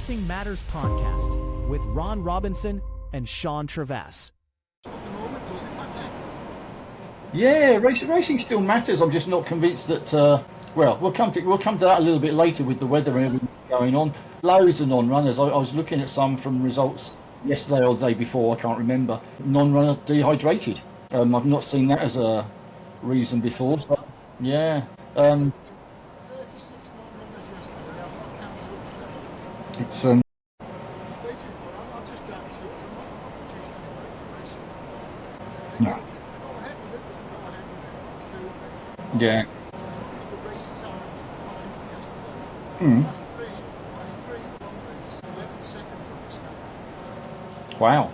Racing Matters podcast with Ron Robinson and Sean Travass. Yeah, racing still matters. I'm just not convinced that. Well, we'll come to that a little bit later with the weather and everything going on. Loads of non-runners. I was looking at some from results yesterday or the day before. I can't remember. Non-runner dehydrated. I've not seen that as a reason before. So, yeah. It's no. Yeah. Wow.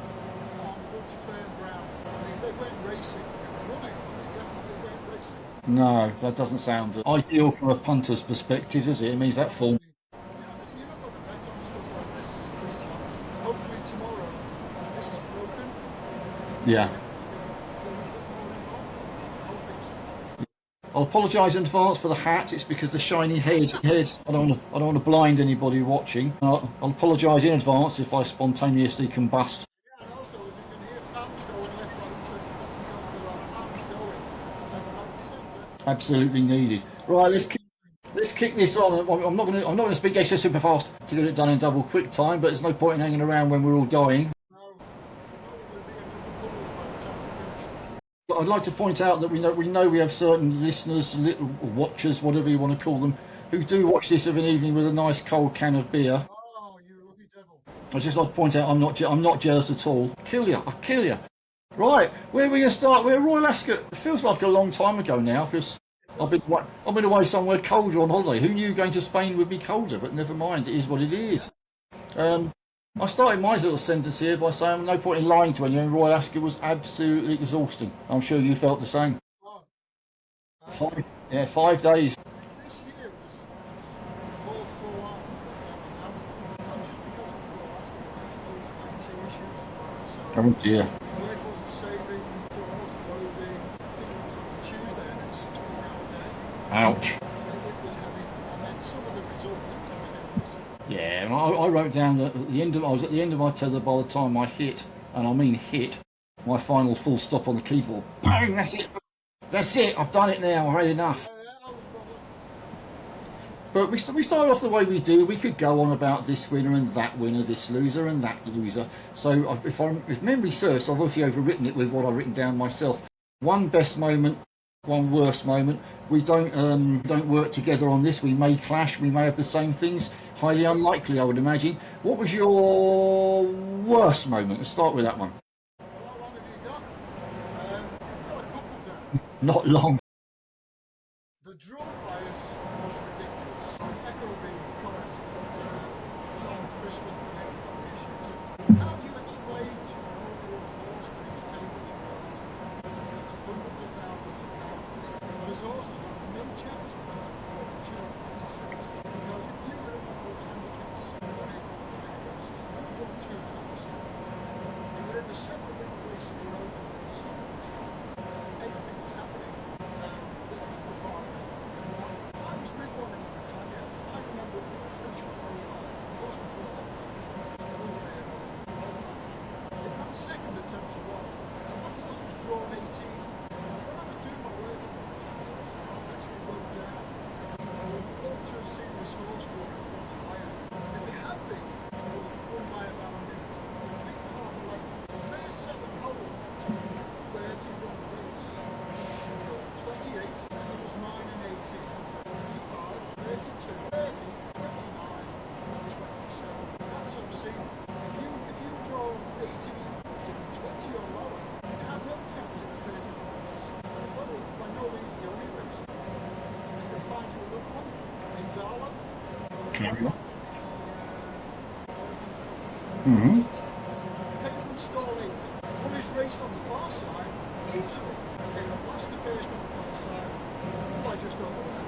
No, that doesn't sound ideal from a punter's perspective, does it? It means that form. Yeah. I'll apologise in advance for the hat. It's because the shiny head. I don't want to blind anybody watching. I'll apologise in advance if I spontaneously combust. Absolutely needed. Right, let's kick this on. I'm not going to speak so super fast to get it done in double quick time. But there's no point in hanging around when we're all dying. I'd like to point out that we know we have certain listeners, little watchers, whatever you want to call them, who do watch this of an evening with a nice cold can of beer. Oh, you lucky devil! I just like to point out I'm not jealous at all. I'll kill you. Right, where are we going to start? We're at Royal Ascot. It feels like a long time ago now because I've been away somewhere colder on holiday. Who knew going to Spain would be colder? But never mind, it is what it is. I started my little sentence here by saying no point in lying to anyone. Royal Ascot was absolutely exhausting. I'm sure you felt the same. 5 days. This year was all full on. Not just because of COVID-19 issues. Oh dear. Work wasn't saving, foot wasn't loading. I think it was on Tuesday and it's 16-hour day. Ouch. It was heavy. And then some of the results were just Yeah, and I wrote down that I was at the end of my tether by the time I hit, and I mean hit, my final full stop on the keyboard. Bang! That's it. I've done it now. I've had enough. But we started off the way we do. We could go on about this winner and that winner, this loser and that loser. So if memory serves, I've obviously overwritten it with what I've written down myself. One best moment, one worst moment. We don't work together on this. We may clash. We may have the same things. Highly unlikely, I would imagine. What was your worst moment? Let's start with that one. How long have you got? I've got a couple down. Not long. The draw bias was ridiculous. Echo the comments that Sam Crispin made on the issue. How do you explain to an overall horse that he's taken to hundreds of thousands of pounds? There's also no chance of that for the 256. Because if you were at one of those handicaps, you were in the several big races in Europe, everything was happening. I was with one in Britannia. I remember the finish was very high. Horse control. In that second attempt to run, my horse was drawn 18. When I was doing my work in Britannia, I actually wrote down to a serious horse drawn higher. If it had been, it would have won by about a minute. The first 7 holes, 30 run race. 28, and it was 9 and 18, 25, 32, 30, 29, 27. That's obscene. If you draw 18, 20 or lower, you have no chance in the 30 holes. Well, by no means the only race. You can find you a good one in Zala. Pendulum stall 8. Won his race on the far side, easily. Came up last to first on the far side, by just over there.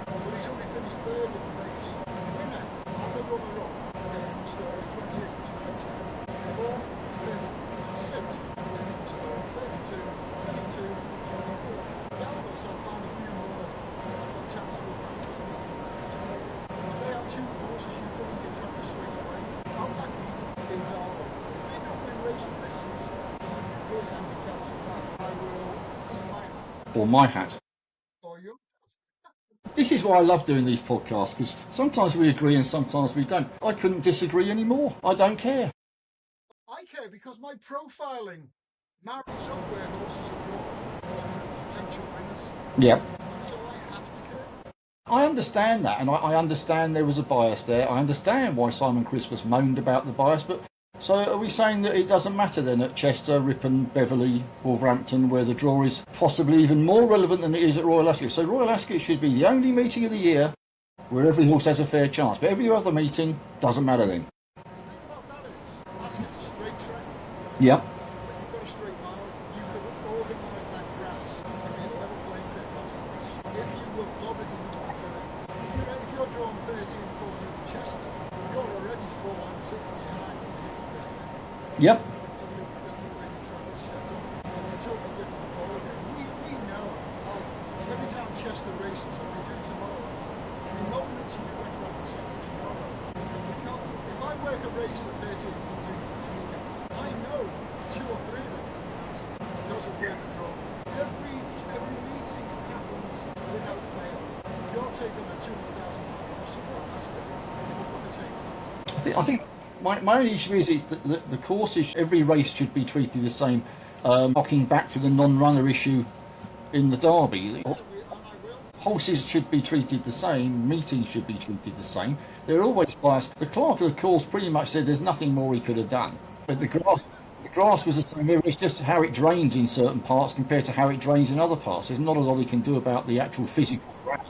But he's only finished third in the race. Winner, and the runner-up, pendulum stall is 28 to 20. 4th, 5th, 6th, pendulum stall is 32, 22, 24. Doubtless I'll find a few more chance with that. They are 2 horses you couldn't get trying to swing. or my hat. Or you? This is why I love doing these podcasts, because sometimes we agree and sometimes we don't. I couldn't disagree anymore. I don't care. I care because my profiling marries up where horses are drawn, potential winners. Yeah. So I have to care. I understand that, and I understand there was a bias there. I understand why Simon Christmas moaned about the bias, but so are we saying that it doesn't matter then at Chester, Ripon, Beverley, Wolverhampton, where the draw is possibly even more relevant than it is at Royal Ascot? So Royal Ascot should be the only meeting of the year where every horse has a fair chance, but every other meeting doesn't matter then. The thing about that is, Ascot's a straight track. Yeah. You've got a straight mile. You could organise that grass to be a level playing field consequence. If you were bothered enough to do it, if you're drawn 13, 14 at Chester, you're already 4 and 6 behind. Yep. We know, every time Chester races, and they do tomorrow, the moment you went around the centre tomorrow, if I work a race at 13, 14, I know 2 or 3 of them, those are where the draw. Every meeting happens without fail. You're taking a £200,000 I think my only issue is that the courses, every race should be treated the same. Harking back to the non-runner issue in the Derby, horses should be treated the same, meetings should be treated the same. They're always biased. The clerk of the course pretty much said there's nothing more he could have done. But the grass was the same. It's just how it drains in certain parts compared to how it drains in other parts. There's not a lot he can do about the actual physical ground.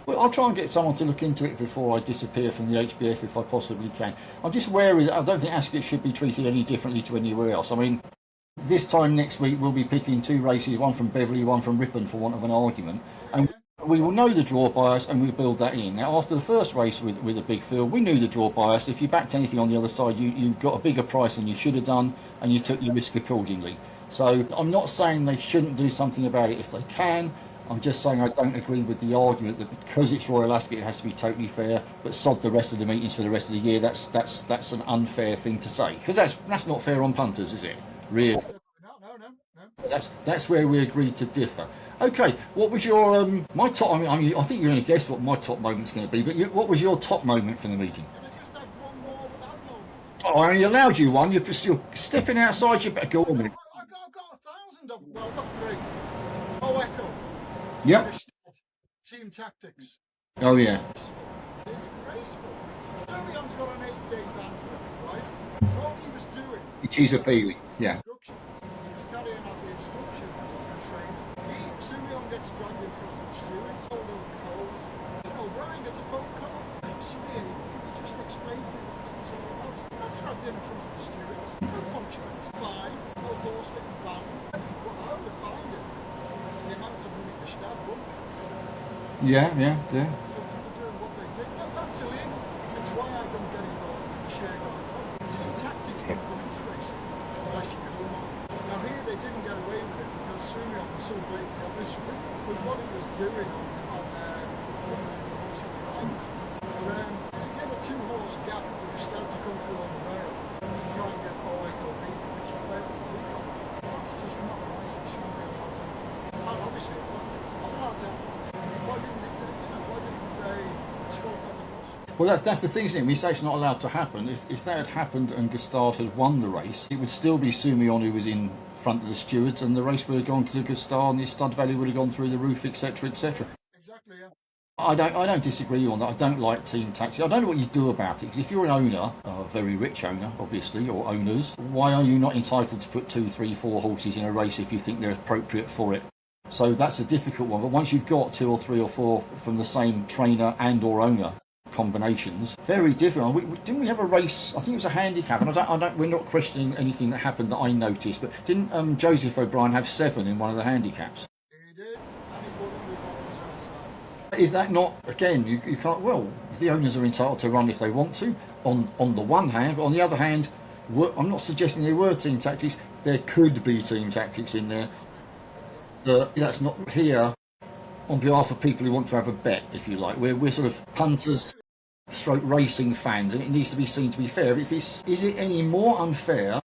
Well, I'll try and get someone to look into it before I disappear from the HBF if I possibly can. I'm just wary that I don't think Ascot should be treated any differently to anywhere else. I mean, this time next week we'll be picking 2 races, one from Beverley, one from Ripon, for want of an argument. And we will know the draw bias and we'll build that in. Now, after the first race with a big field, we knew the draw bias. If you backed anything on the other side, you got a bigger price than you should have done, and you took your risk accordingly. So I'm not saying they shouldn't do something about it if they can. I'm just saying I don't agree with the argument that because it's Royal Ascot it has to be totally fair, but sod the rest of the meetings for the rest of the year. That's an unfair thing to say, because that's not fair on punters, is it? Really? No. That's where we agreed to differ. Okay, what was your my top? I mean, I think you're going to guess what my top moment's going to be, but what was your top moment from the meeting? Oh, I only allowed you one. You're stepping outside. You better go on with it. I've got 1,000 of them. Well, I've got 3. Oh, Echo. Yep. Team Tactics. Oh yeah. It's graceful. Durian's got an 8-day ban for it, right? All he was doing. She's a peewee. Yeah. He was carrying out the instructions on the train. Surion gets dragged in front of the stewards, all over the coals. Brian gets a phone call. Surion, can you just explain to me what it was all about? Not dragged in front of the stewards. No punishment. Fine. No horse getting banned. Well, I would have fined it. The amount of money the stab won. Yeah. For doing what they did. That's illegal. It's why I don't get involved in the share going on. Team Tactics don't come into racing unless you come on. Now here they didn't get away with it because Surion was so blatantly obvious with what he was doing on the horse he was riding. But to give a 2-horse gap with a stab to come through on the rail and try and get Echo beat, which he failed to do, that's just not right. It shouldn't be allowed to happen. And obviously it wasn't. It's not allowed to happen. Why didn't they swap on the horse? Well, that's the thing, isn't it? We say it's not allowed to happen. If that had happened and Gustard had won the race, it would still be Sumion who was in front of the stewards, and the race would have gone to Gustard, and his stud value would have gone through the roof, etc., etc. Exactly, yeah. I don't disagree on that. I don't like team tactics. I don't know what you do about it, because if you're an owner, a very rich owner, obviously, or owners, why are you not entitled to put 2, 3, 4 horses in a race if you think they're appropriate for it? So that's a difficult one. But once you've got 2 or 3 or 4 from the same trainer and or owner, combinations. Very different. Didn't we have a race? I think it was a handicap, and we're not questioning anything that happened that I noticed, but didn't Joseph O'Brien have 7 in one of the handicaps? He did, and he put him with one. Is that not, again, you can't, well, the owners are entitled to run if they want to, on the one hand, but on the other hand, I'm not suggesting there were team tactics. There could be team tactics in there. That's not here on behalf of people who want to have a bet, if you like. We're sort of punters, stroke racing fans, and it needs to be seen to be fair. Is it any more unfair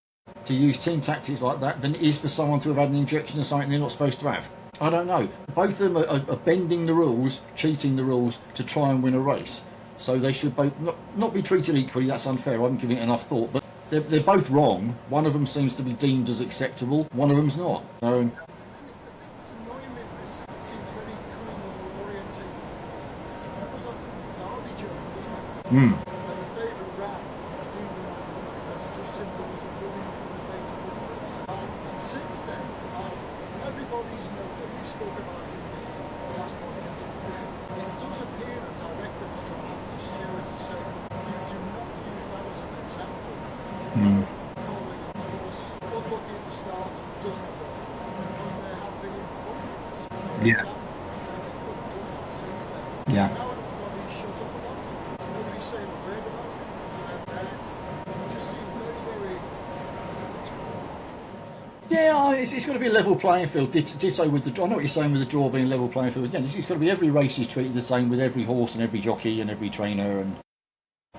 to use team tactics like that than it is for someone to have had an injection of something they're not supposed to have? I don't know. Both of them are bending the rules, cheating the rules to try and win a race. So they should both not be treated equally. That's unfair. I haven't given it enough thought. But they're both wrong. One of them seems to be deemed as acceptable. One of them's not. So. Yeah. Yeah. Yeah, it's got to be a level playing field. Ditto with the. I know what you're saying with the draw being level playing field. Again, it's got to be every race is treated the same with every horse and every jockey and every trainer and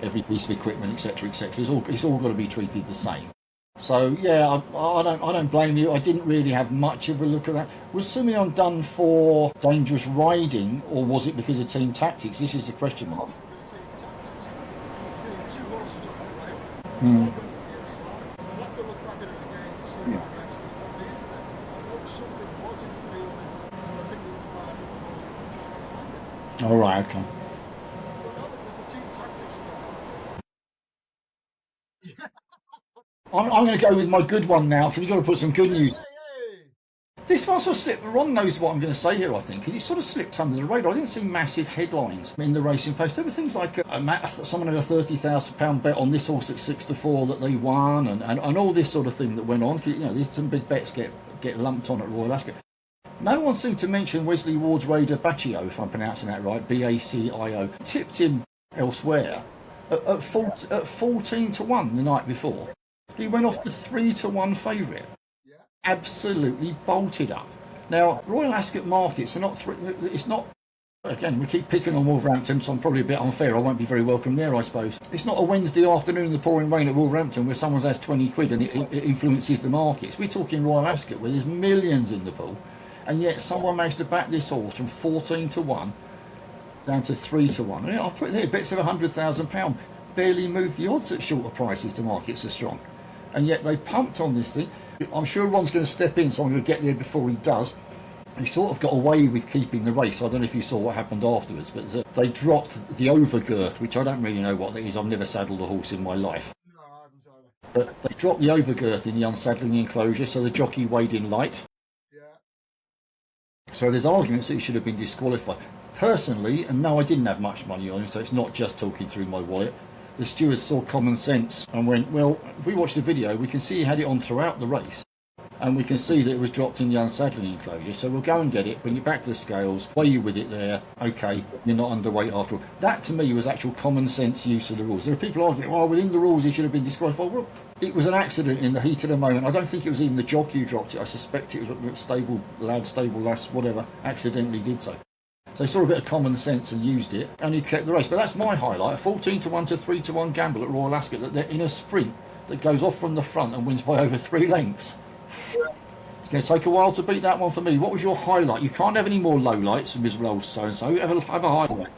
every piece of equipment, etc., etc. It's all got to be treated the same. So yeah, I don't blame you. I didn't really have much of a look at that. Was Simeon done for dangerous riding, or was it because of team tactics? This is the question mark. All right, okay. I'm going to go with my good one now, because we've got to put some good news. This one sort of slipped. Ron knows what I'm going to say here, I think, because it sort of slipped under the radar. I didn't see massive headlines in the Racing Post. There were things like someone had a £30,000 bet on this horse at 6-4 that they won, and all this sort of thing that went on. You know, there's some big bets get lumped on at Royal Ascot. No one seemed to mention Wesley Ward's Raider Baccio, if I'm pronouncing that right, Bacio. Tipped him elsewhere at 14 to 1 the night before. He went off the 3 to 1 favourite. Yeah. Absolutely bolted up. Now, Royal Ascot markets are not. It's not. Again, we keep picking on Wolverhampton, so I'm probably a bit unfair. I won't be very welcome there, I suppose. It's not a Wednesday afternoon in the pouring rain at Wolverhampton where someone has 20 quid and it influences the markets. We're talking Royal Ascot where there's millions in the pool, and yet someone managed to back this horse from 14 to 1 down to 3 to 1. I've put there bets of £100,000. Barely moved the odds at shorter prices to markets are strong. And yet they pumped on this thing. I'm sure Ron's going to step in, so I'm going to get there before he does. He sort of got away with keeping the race. I don't know if you saw what happened afterwards, but they dropped the overgirth, which I don't really know what that is. I've never saddled a horse in my life. No, I haven't either. But they dropped the overgirth in the unsaddling enclosure, so the jockey weighed in light. Yeah. So there's arguments that he should have been disqualified. Personally, and no, I didn't have much money on him, so it's not just talking through my wallet. The stewards saw common sense and went, well, if we watch the video, we can see he had it on throughout the race. And we can see that it was dropped in the unsaddling enclosure. So we'll go and get it, bring it back to the scales, weigh you with it there. Okay, you're not underweight after all. That, to me, was actual common sense use of the rules. There are people arguing, well, within the rules, he should have been disqualified. Well, it was an accident in the heat of the moment. I don't think it was even the jockey who dropped it. I suspect it was stable lass, whatever, accidentally did so. So he saw a bit of common sense and used it, and he kept the race. But that's my highlight, a 14 to 1 to 3 to 1 gamble at Royal Ascot, that they're in a sprint that goes off from the front and wins by over 3 lengths. It's going to take a while to beat that one for me. What was your highlight? You can't have any more lowlights from Miserable Old So-and-so. Have a highlight.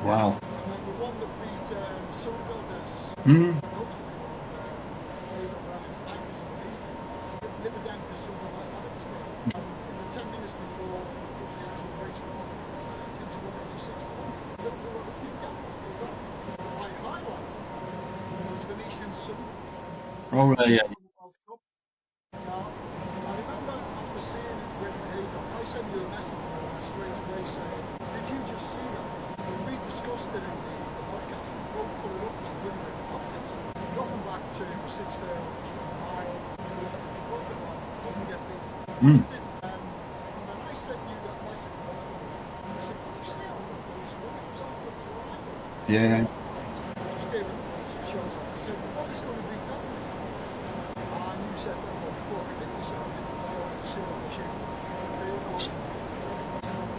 Wow. Oh, yeah. won the World Cup. Now, I remember after seeing it win the Haydock, I sent you a message straight away saying, did you just see that? And we discussed it in the podcast. We both put it up as the winner in the podcast. Nothing back to 6 furlongs from a mile. Nothing like couldn't get beat. Mm. And I said to you that message. I said, did you see how the boys won? It was on the fly. Yeah. I just gave it a shot. I said, what is going to beat that? And you said, well, fuck it. You said, I want to see what the shit.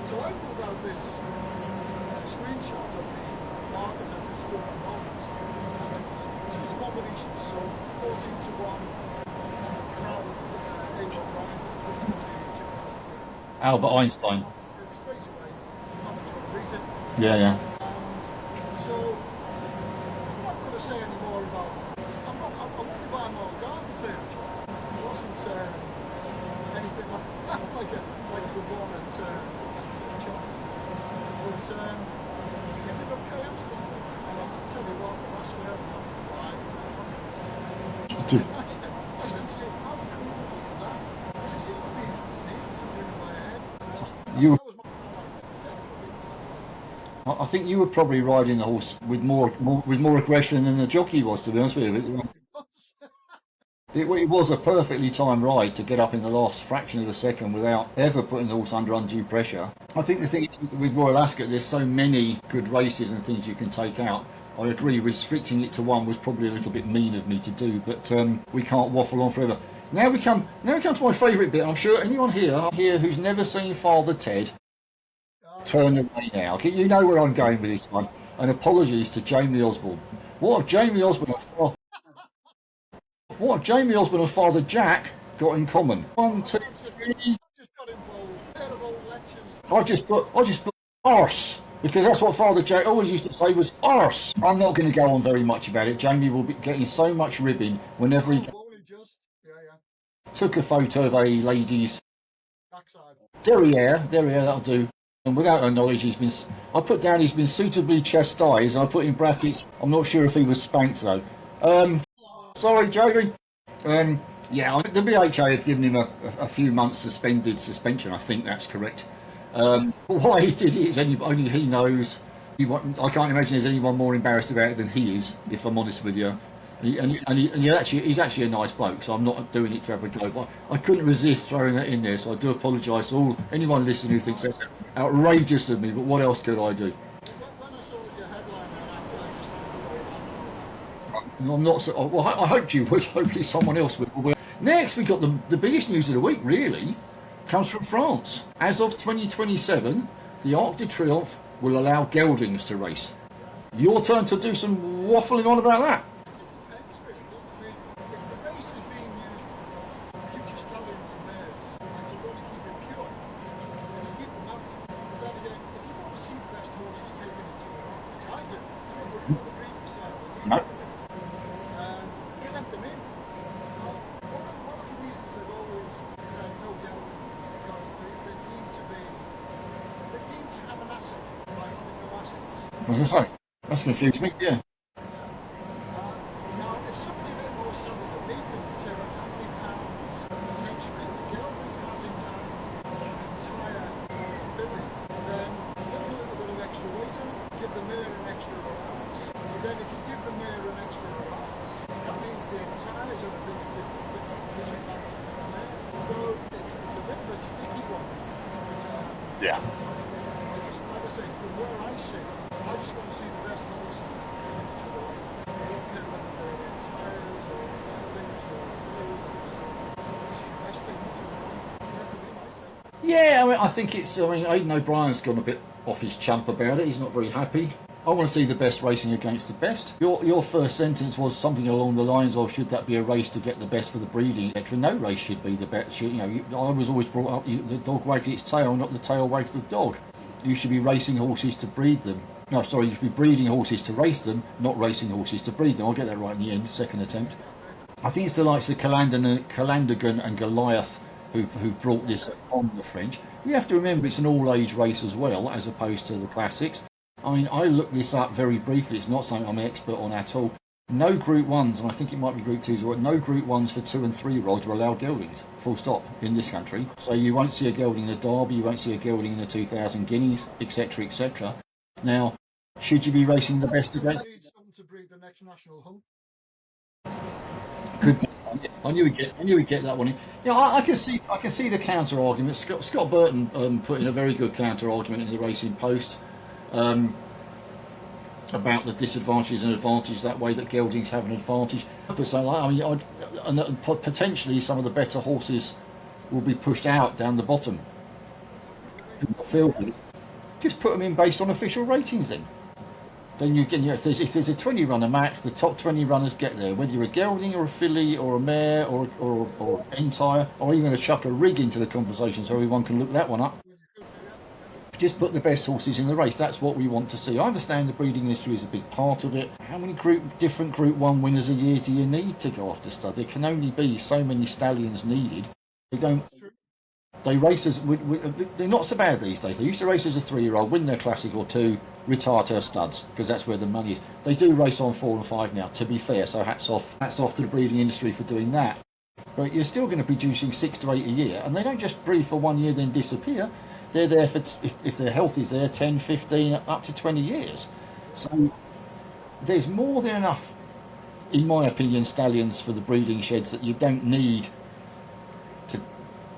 So I pulled out this screenshot of the market as it's stood at the moment. And it's a combination. So 14 to 1. Crowd, Abel Bryant, Albert Einstein. straight away. How much of a reason. Yeah. So, I'm not going to say any more about. I'm only buying more garden furniture. It wasn't anything like the one at China. But it did okay, absolutely. And I'll tell you what, the last way I said to you, how cool was that? Because it seems to be something in my head. You That was my I think you were probably riding the horse with more aggression than the jockey was, to be honest with you. It was a perfectly timed ride to get up in the last fraction of a second without ever putting the horse under undue pressure. I think the thing is, with Royal Ascot, there's so many good races and things you can take out. I agree, restricting it to one was probably a little bit mean of me to do, but we can't waffle on forever. Now we come to my favourite bit. I'm sure anyone here who's never seen Father Ted, turn away now. You know where I'm going with this one. And apologies to Jamie Osborne. What have Jamie Osborne and Father Jack got in common? 1, 2, 3. just got involved. Pair of old lectures. I just put arse, because that's what Father Jack always used to say was arse. I'm not going to go on very much about it. Jamie will be getting so much ribbing whenever he Only just. Yeah. took a photo of a lady's Backside. derriere, that'll do. And without her knowledge, he's been suitably chastised. And I put in brackets, I'm not sure if he was spanked though. Sorry, Jamie. Yeah, the BHA have given him a few months suspension. I think that's correct. Why he did it is only he knows. I can't imagine there's anyone more embarrassed about it than he is, if I'm honest with you. He's actually a nice bloke, so I'm not doing it to have a go. But I couldn't resist throwing that in there, so I do apologise to anyone listening who thinks that's outrageous of me. But what else could I do? When I saw your headline, I just I'm not. Well, I hoped you would. Hopefully, someone else would. Next, we got the biggest news of the week. Really, comes from France. As of 2027, the Arc de Triomphe will allow geldings to race. Your turn to do some waffling on about that. No. As I say, that's confused me. Yeah. Now, if somebody a bit more solid than me can determine how many pounds potentially the gelding has in hand an entire billion, then give a little bit of extra weight on, give the mare an extra allowance. And then if you give the mare an extra allowance, that means the entires are a big disadvantage to the mare. So it's a bit of a sticky one. Yeah. Like I say, from where I sit, I just want to see the best horse in the sport. I don't care whether they're tires or geldings or wheels or see the best thing to run. That would be my say. Yeah, I think it's. Aidan O'Brien's gone a bit off his chump about it. He's not very happy. I want to see the best racing against the best. Your first sentence was something along the lines of, should that be a race to get the best for the breeding, etc. No race should be the best. I was always brought up, the dog wags its tail, not the tail wags the dog. You should be racing horses to breed them. No, sorry, you should be breeding horses to race them, not racing horses to breed them. I'll get that right in the end, second attempt. I think it's the likes of Calandagan and Goliath who've brought this on the French. You have to remember it's an all-age race as well, as opposed to the classics. I looked this up very briefly. It's not something I'm an expert on at all. no Group 1s, and I think it might be Group 2s, or no Group 1s for 2 and 3-year-olds are allowed geldings, full stop, in this country. So you won't see a gelding in a Derby, you won't see a gelding in a 2000 Guineas, etc., etc. Now, should you be racing the best against? Need something to breed the next national hunt. Could be. I knew we'd get that one in. Yeah, I can see the counter argument. Scott Burton put in a very good counter argument in the Racing Post about the disadvantages and advantages that way, that geldings have an advantage. But so, I mean, and that potentially some of the better horses will be pushed out down the bottom. Field. Just put them in based on official ratings then. Then you get, if there's a 20 runner max, the top 20 runners get there, whether you're a gelding or a filly or a mare or entire, or even a chuck a rig into the conversation so everyone can look that one up. Just put the best horses in the race. That's what we want to see. I understand the breeding industry is a big part of it. How many different Group 1 winners a year do you need to go after stud? There can only be so many stallions needed. They race as, they're not so bad these days. They used to race as a 3-year-old, win their classic or two, retire to studs, because that's where the money is. They do race on 4 and 5 now, to be fair, so hats off to the breeding industry for doing that. But you're still going to be producing 6 to 8 a year, and they don't just breed for 1 year then disappear. They're there for, if their health is there, 10, 15, up to 20 years. So there's more than enough, in my opinion, stallions for the breeding sheds that you don't need to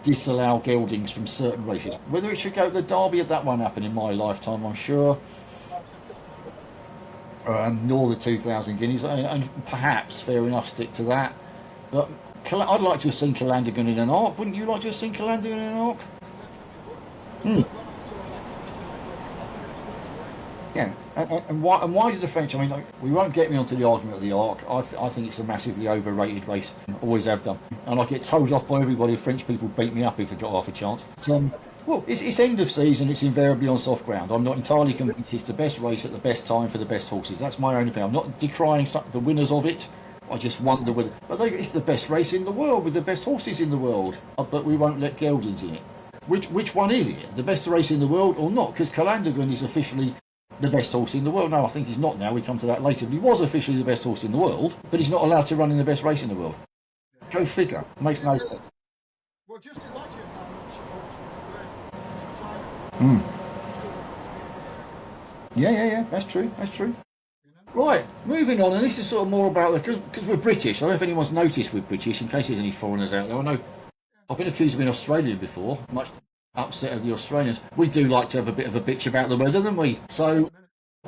disallow geldings from certain races. Whether it should go to the Derby, that won't happen in my lifetime, I'm sure. Nor the 2000 Guineas, and perhaps, fair enough, stick to that. But I'd like to have seen Calandigan in an arc. Wouldn't you like to have seen Calandigan in an arc? Yeah, and why did the French? I mean, we won't get me onto the argument of the Arc. I think it's a massively overrated race. Always have done, and I get told off by everybody if French people beat me up if I got half a chance. But, well, it's end of season. It's invariably on soft ground. I'm not entirely convinced it's the best race at the best time for the best horses. That's my own opinion. I'm not decrying the winners of it. I just wonder whether, but it's the best race in the world with the best horses in the world. But we won't let geldings in it. Which one is it? The best race in the world or not? Because Calandigan is officially the best horse in the world. No, I think he's not now. We come to that later. But he was officially the best horse in the world, but he's not allowed to run in the best race in the world. Go figure. Makes no sense. Well, just imagine how much horse would Yeah. That's true. Right, moving on, and this is sort of more about, because we're British. I don't know if anyone's noticed we're British, in case there's any foreigners out there. I know I've been accused of being Australian before, much upset of the Australians. We do like to have a bit of a bitch about the weather, don't we? So,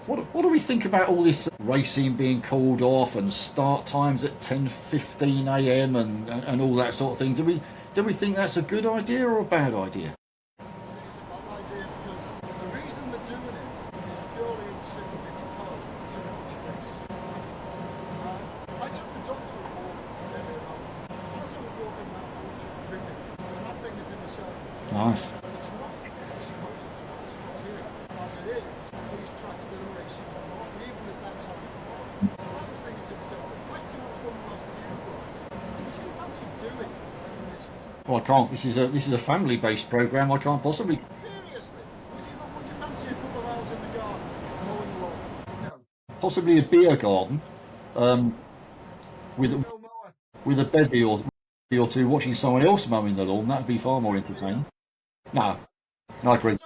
what do we think about all this racing being called off and start times at 10:15 a.m. and all that sort of thing? Do we think that's a good idea or a bad idea? Nice. Well, I can't. This is a family-based program. I can't possibly. Possibly a beer garden, with a bevy or two watching someone else mowing the lawn. That'd be far more entertaining. No, I agree.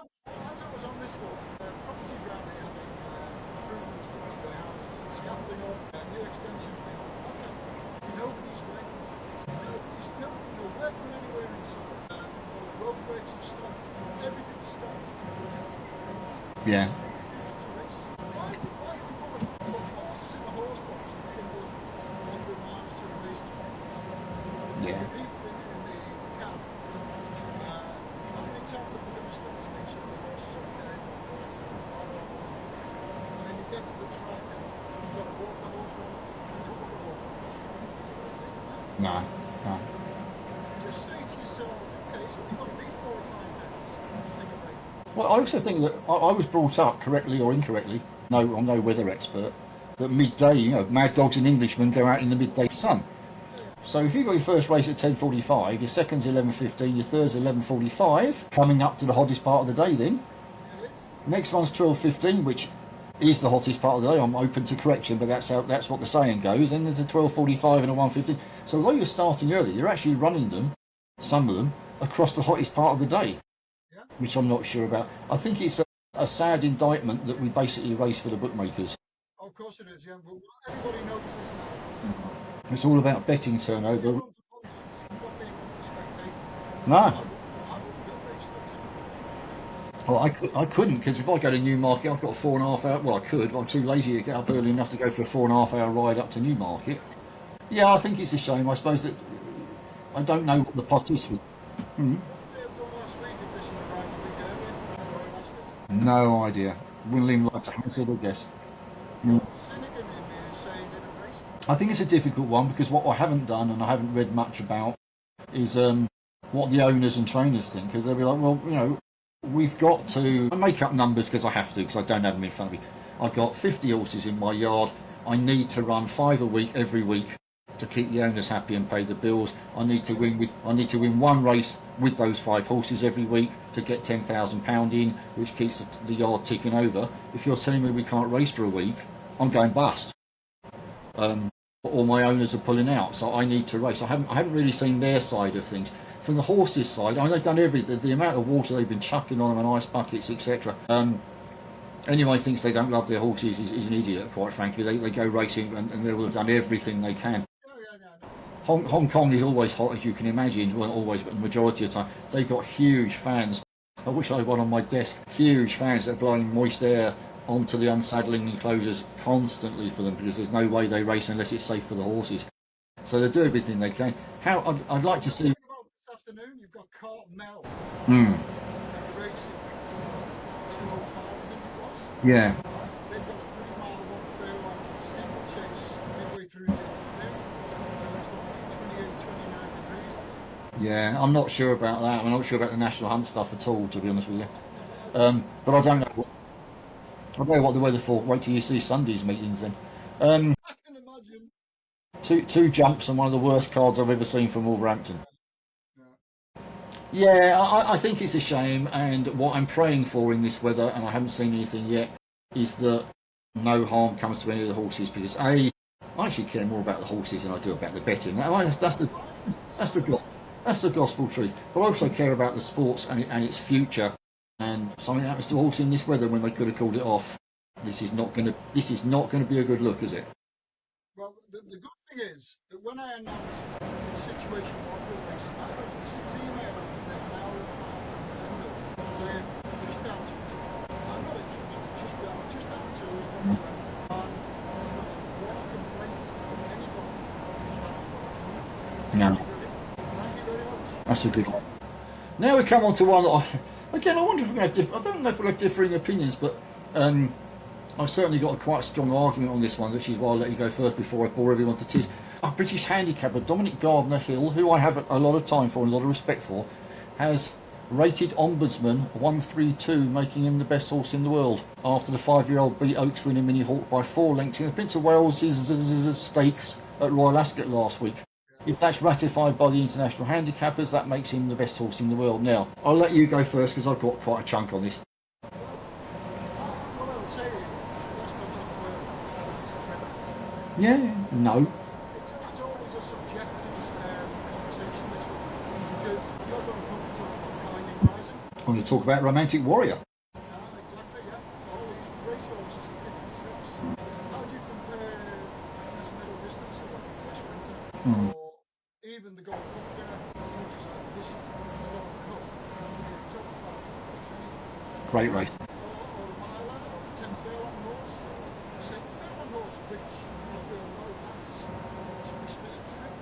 Yeah. Yeah. No. Just say to yourselves, okay, so we've got to be 4 or 5 days. Take a break. Well, I also think that I was brought up, correctly or incorrectly, no, I'm no weather expert, that midday, mad dogs and Englishmen go out in the midday sun. So if you've got your first race at 10:45, your second's 11:15, your third's 11:45, coming up to the hottest part of the day then. Next one's 12:15, which is the hottest part of the day. I'm open to correction, but that's what the saying goes. And there's a 12:45 and a 1:15. So although you're starting early, you're actually running them, some of them, across the hottest part of the day, Yeah. which I'm not sure about. I think it's a sad indictment that we basically race for the bookmakers. Oh, of course it is, yeah. But everybody knows this now. It's all about betting turnover. You're on for punters, you're not being a spectator. No. I wouldn't get raced that. Well, I couldn't, because if I go to Newmarket, I've got a 4.5 hour. Well, I could, but I'm too lazy to get up early enough to go for a 4.5 hour ride up to Newmarket. Yeah, I think it's a shame. I suppose that I don't know what the pot is. What they have done last week if this in the right week earlier? No idea. William like to hazard a guess. Cynic in me is saying they didn't race. I think it's a difficult one because what I haven't done and I haven't read much about is what the owners and trainers think, because they'll be like, well, you know, we've got to. I make up numbers because I have to, because I don't have them in front of me. I've got 50 horses in my yard. I need to run 5 a week every week to keep the owners happy and pay the bills. I need to win one race with those 5 horses every week to get £10,000 in, which keeps the yard ticking over. If you're telling me we can't race for a week, I'm going bust. All my owners are pulling out, so I need to race. I haven't really seen their side of things. From the horses' side, I mean, they've done everything. The amount of water they've been chucking on them and ice buckets, etc. Anyone who thinks they don't love their horses is an idiot, quite frankly. They go racing and they will have done everything they can. Hong Kong is always hot, as you can imagine. Well, not always, but the majority of the time. They've got huge fans. I wish I had one on my desk. Huge fans that are blowing moist air onto the unsaddling enclosures constantly for them, because there's no way they race unless it's safe for the horses. So they do everything they can. I'd like to see. This afternoon, you've got Cart Mel racing 205, I think it was. Yeah. They've got a 3-mile, 1 furlong steeplechase midway through the afternoon. And it's got 28, 29 degrees. Yeah, I'm not sure about that. I'm not sure about the National Hunt stuff at all, to be honest with you. But I don't know. I don't know what the weather for. Wait till you see Sunday's meetings then. I can imagine. Two jumps and one of the worst cards I've ever seen from Wolverhampton. Yeah. Yeah, I think it's a shame, and what I'm praying for in this weather, and I haven't seen anything yet, is that no harm comes to any of the horses, because I actually care more about the horses than I do about the betting. That's the gospel truth. But I also care about the sports and its future. And something happens to a horse in this weather when they could have called it off. This is not going to be a good look, is it? Well, the good thing is that when I announced the situation of the race, I got 6 emails within an hour and a half from members saying, just down to I'm not interested, just down to and one complaint from anybody. No. Thank you very much. That's a good one. Now we come on to one that again, I wonder if we're going to have I don't know if we'll have differing opinions, but I've certainly got a quite strong argument on this one, which is why I'll let you go first before I bore everyone to tears. A British handicapper, Dominic Gardner-Hill, who I have a lot of time for and a lot of respect for, has rated Ombudsman 132, making him the best horse in the world, after the 5-year-old beat Oaks winning Mini Hawk by 4 lengths in the Prince of Wales' stakes at Royal Ascot last week. If that's ratified by the international handicappers, that makes him the best horse in the world. Now, I'll let you go first because I've got quite a chunk on this. What I would say is, it's the best horse in the world. It's a trip. Yeah, no. It's always a subjective conversation, this one, because you're going to come to talk about Carling Rising. I'm going to talk about Romantic Warrior. Exactly, yeah. All these race horses at different trips. How do you compare this middle distance or a sprinter? Or even the Gold Cup dinner, which is like this Gold Cup, in top class that makes any. Great race. Or a miler, or a 10 furlong horse, a 7 furlong horse, which you feel no, that's a Christmas trip.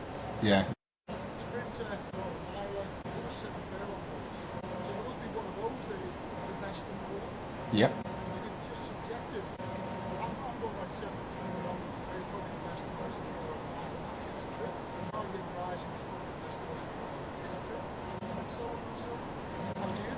Yeah. Sprinter or a miler or a 7 furlong horse. So there must be one of those that is the best in the world. Yep. It's just subjective. I'm going like 7 3 on. It's probably the best in the world. That's his trip. Carling Rising is probably the best horse in the world. His trip. And so on and so on. How do you?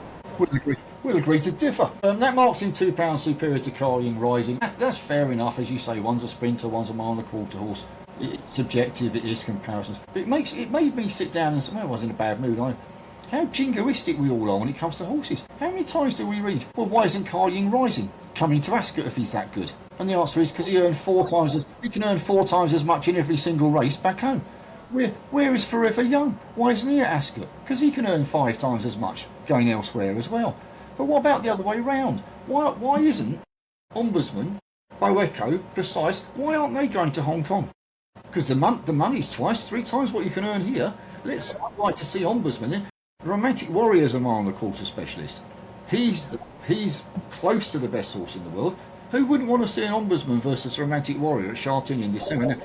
We'll agree to differ. That marks him £2 superior to Carling Rising. That's fair enough, as you say. One's a sprinter, one's a 1 1/4 horse. It's subjective, it is comparisons. But it made me sit down and say, well, I was in a bad mood. How jingoistic we all are when it comes to horses. How many times do we read, well, why isn't Carling Rising? coming to Ascot if he's that good? And the answer is because he can earn 4 times as much in every single race back home. Where is Forever Young? Why isn't he at Ascot? Because he can earn 5 times as much going elsewhere as well. But what about the other way round? Why isn't Ombudsman, Boeco, Precise, why aren't they going to Hong Kong? Because the money's 2-3 times what you can earn here. I'd like to see Ombudsman in. Romantic Warrior's a mile and a quarter specialist. He's close to the best horse in the world. Who wouldn't want to see an Ombudsman versus Romantic Warrior at Charting in December? Now,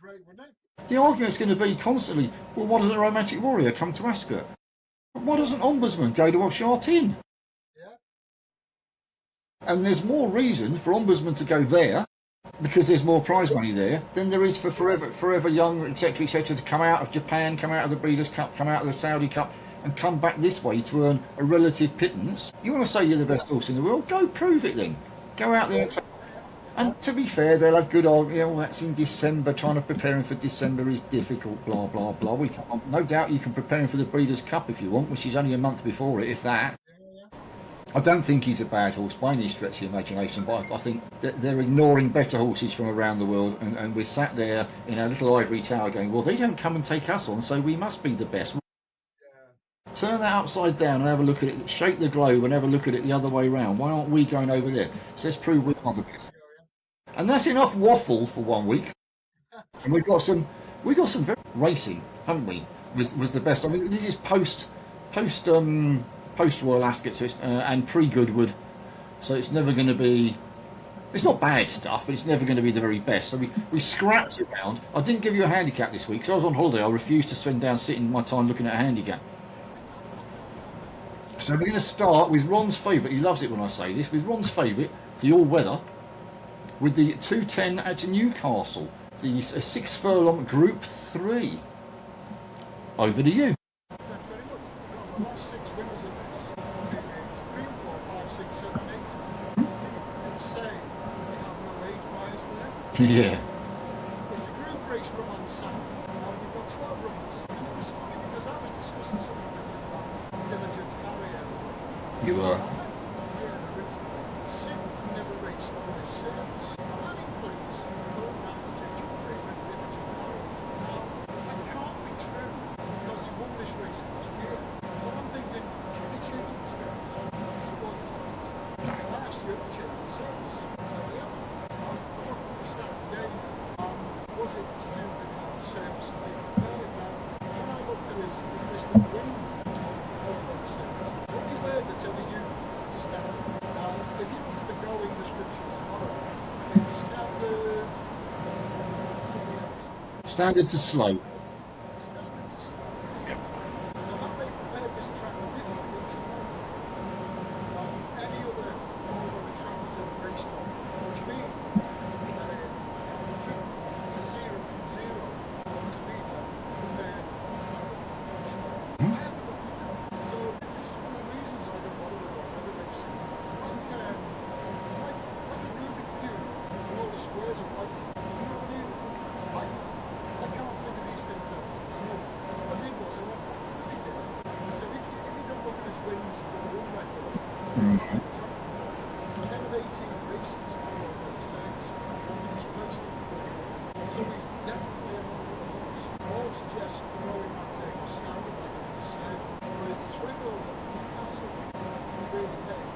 Great, wouldn't it? the argument's going to be constantly, well, why doesn't a Romantic Warrior come to Ascot? Why doesn't Ombudsman go to Charting? Yeah. And there's more reason for Ombudsman to go there because there's more prize money there than there is for Forever Young, etc., etc., to come out of Japan, come out of the Breeders' Cup, come out of the Saudi Cup, and come back this way to earn a relative pittance. You want to say you're the best horse in the world? Go prove it then. Go out there and to be fair, they'll have good argument. Well, that's in December. Trying to prepare him for December is difficult. Blah blah blah. No doubt you can prepare him for the Breeders' Cup if you want, which is only a month before it, if that. I don't think he's a bad horse by any stretch of the imagination, but I think they're ignoring better horses from around the world, and we're sat there in our little ivory tower going, well, they don't come and take us on, so we must be the best. Turn that upside down and have a look at it, shake the globe and have a look at it the other way round. Why aren't we going over there? So let's prove we are the best. And that's enough waffle for 1 week. And we got some very racing, haven't we? Was the best. I mean, this is post Royal Ascot, so and pre Goodwood, so it's never going to be. It's not bad stuff, but it's never going to be the very best. So we scrapped around. I didn't give you a handicap this week because I was on holiday. I refused to spend down sitting my time looking at a handicap. So we're going to start with Ron's favourite. He loves it when I say this. With Ron's favourite, the all-weather, with the 210 at Newcastle, the 6 furlong Group 3. Over to you. Thanks very much. The last 6 winners of this, it's 3, 4, 5, 6, 7, 8. They say they have no age bias there. Yeah. It's a group race run on Saturday. We've got 12 runners. And it was funny because I was discussing something with them about diligent carrier. You are. Yeah, it seems to never raced on this service. And that includes going round to take your favourite diligent carrier. Now, that can't be true because he won this race last year. But I'm thinking, they changed the service. Because it wasn't tonight. Last year they changed the service. They haven't. I don't understand again. Was it to do with the service and being prepared? Now, when I looked at his list of wins over the service, the only word that's ever used is standard. Now, if you look at the going description tomorrow, it's standard. Something else. Standard to slow. Standard to slow. So have they prepared this track differently to any other all-weather track that's ever raced on? Which means to zero from zero to Visa prepared standard. I haven't looked at that. So this is one of the reasons I don't bother with all-weather racing. It's like a Rubik cube and all the squares are white. You know what I mean? I can't figure these things out. What I did was I went back to the video. I said, if you don't look at his wins for the run record, 10 of 18 races, I don't know what he says, he's personally performed. So he's definitely a one with the horse. All suggest throwing that table standard, like I just said. But it's his record at Newcastle. He really paid.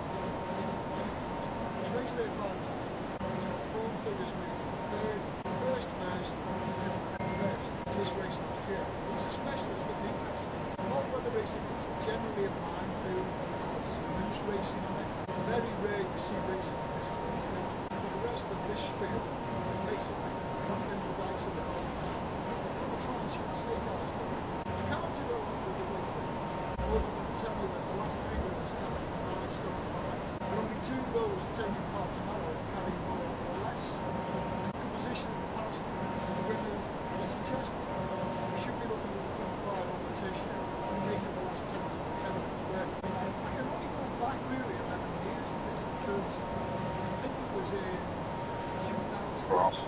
He's raced there 5 times. He's got 4 figures with third, first, this race last year. It was a specialist with Newcastle. All-weather racing is generally a minefield and has loose racing on it. Very rare you see races in this Queensland. For the rest of this spiel, basically, knocking the dice of the golf. We're trying to shoot snake eyes for it. I can't do it with the weekend, other than tell you that the last 3 winners carried 9 stone 5. And only 2 of those taking part tomorrow carrying more or less. And composition in the past, the winners suggest we should be looking at the front 5 on the tertiary. And these are the last 10 where I can only go back really 11 years with this because I think it was in 2016.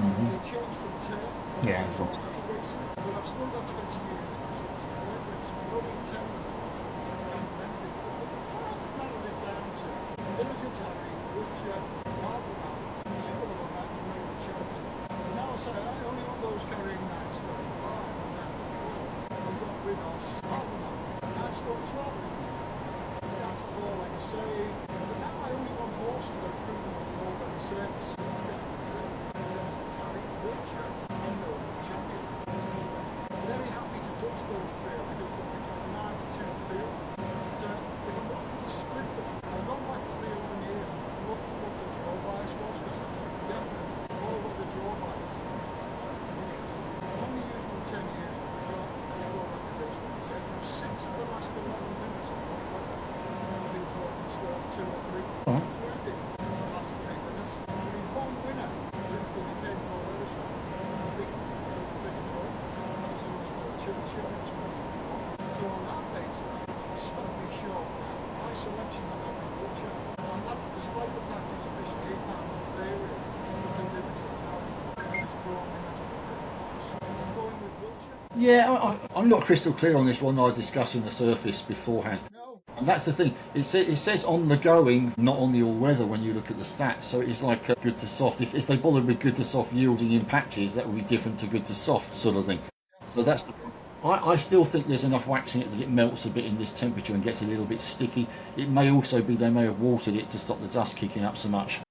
They changed from term Yeah. to racing, but I've still got 20 years to work with, so we're only 10 of them. Before I narrowed it down Yeah, I'm not crystal clear on this one. I was discussing the surface beforehand. No. And that's the thing. It says on the going, not on the all weather when you look at the stats. So it's like good to soft. If they bothered with good to soft yielding in patches, that would be different to good to soft sort of thing. So that's the. I still think there's enough wax in it that it melts a bit in this temperature and gets a little bit sticky. It may also be they may have watered it to stop the dust kicking up so much.